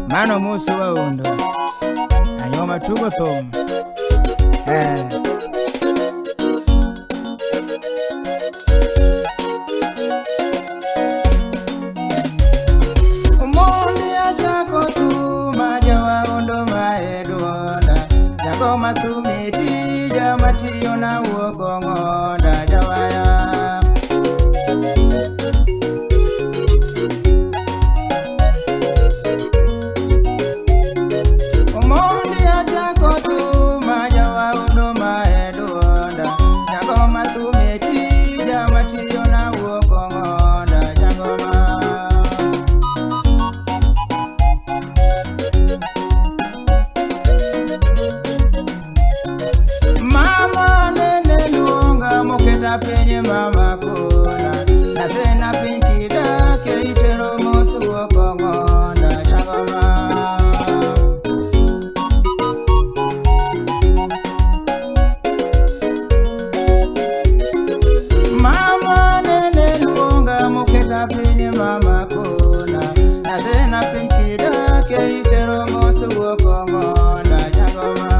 Mano musu wa undo anyoma tugo thum. Umundi achako tuma jawa undo maedwonda jako matumiti jamatiyo na uokongonda jawaya. Penye mama kuna na tena pinkida ke itero mosu okongonda jangoma. Mama nene luonga muketa penye mama kuna na tena pinkida ke itero mosu okongonda jangoma.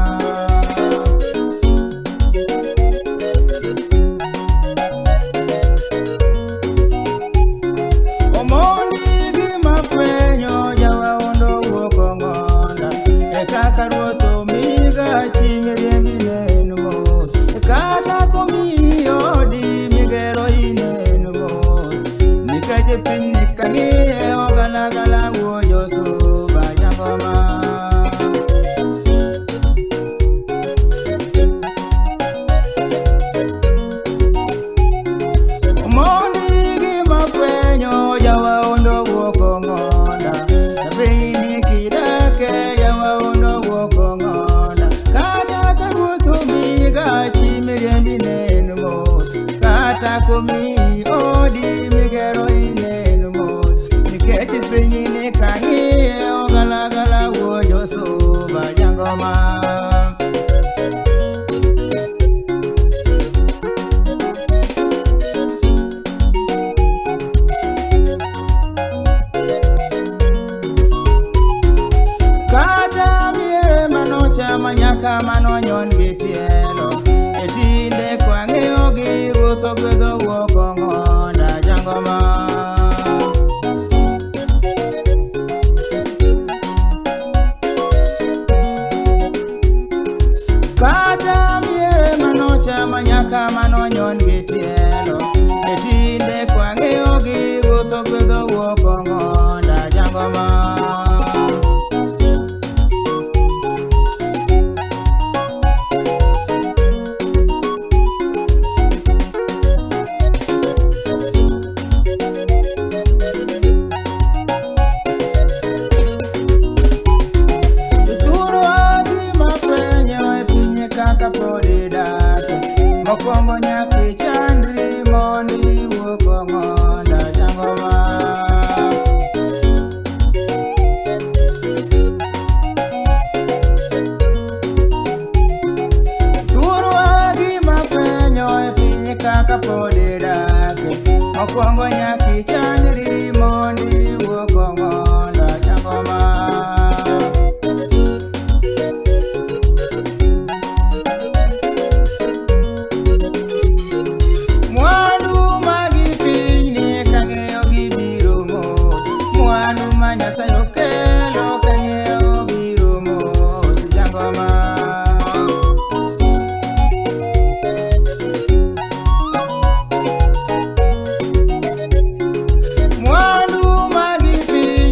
Kumi odi migero inenu mos nikechi pinyini kangi ogala gala woyo soba jangoma. Kata miere manocha manyaka manonyon gitielo etinde kwangi ogi Togwedo wokongonda jangoma. Kata miere manocha manyaka manonyon gitielo etinde kwangi ogi togwedo wokongonda jangoma. Mokwongo nyaki chandri mondi wokongonda jangoma. Turwa gima fwenyo e pinye kaka podi dake. Mokwongo nyaki chandri mondi wokongonda jangoma. Mwandu magipi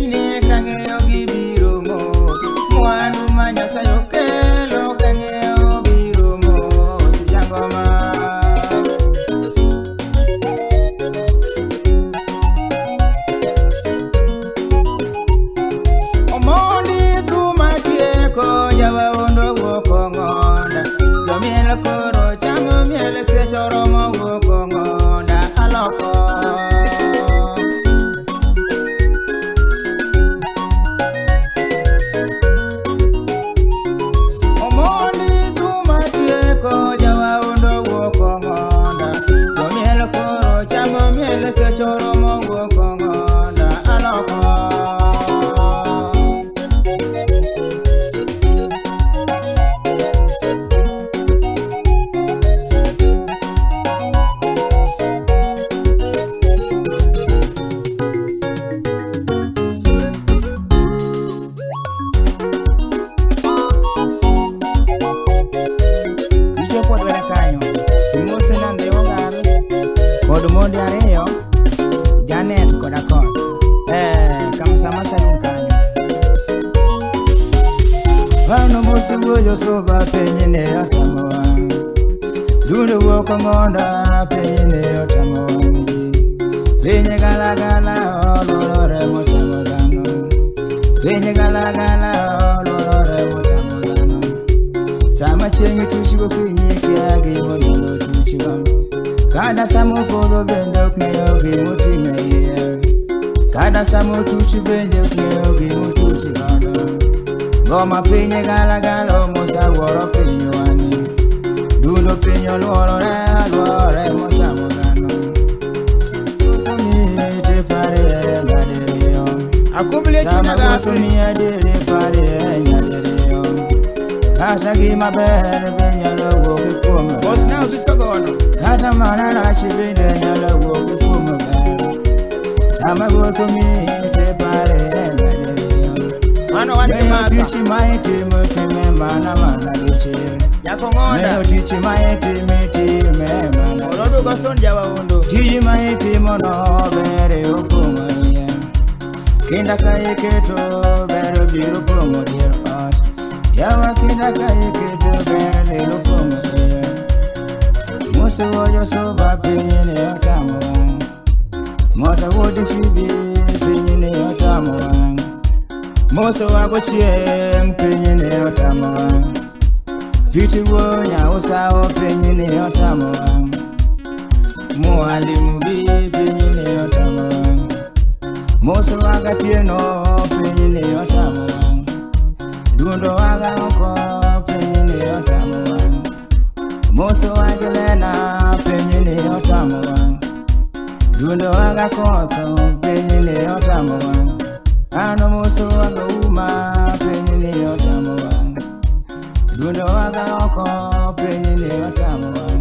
Kod mondi ariyo Janet kod Akoth Kamsama salun kanyo Wano musi wojo soba penyine otamo wang Dundo woko ngonda penyine otamo wang Penye gala gala olorore motamo dhano Penye gala gala olorore motamo dhano Sama chengi tushigo pinyi kiagi modolo tuchiwa Kada samo podo bende ukneyo gimutime iye Kada samo tuchi bende ukneyo gimutuchi godo Goma pinye gala gala musa woro pinyo wani Dundo pinyo luore motamo dhano Sumi te pare nyadereyo Akubile chuna gasi Sumi adere pare nyadereyo Kata gima bere benyalo woki kumo Boss now bisogono Kata mana rachi bende nyalo woki kumo bere Sama goto mi te pare nyadereyo Mano wani mata Tichi maiti mutime mana dichi Yako ngonda Meo tichi maiti mitime mana Orodu gosonja wa undu Tichi maiti mono bere ufumo iye Kinda kai keto bere biru pumo dear art Yawa kinda kai keto bere ufumo iye Musu wojo soba pinyini otamo wang Mota wodi fibi pinyini otamo wang Moso wago chiem pinyini otamo wang Piti wonya usao pinyini otamo wang Mwalimu bi pinyini otamo wang Moso waga tieno pinyini otamo wang Dundo waga oko pinyini otamo wang Moso waga lena pinyini otamo wang Dundo waga kotho pinyini otamo wang Ano muso waga uma penyini otamo wang Dundo waga oko penyini otamo wang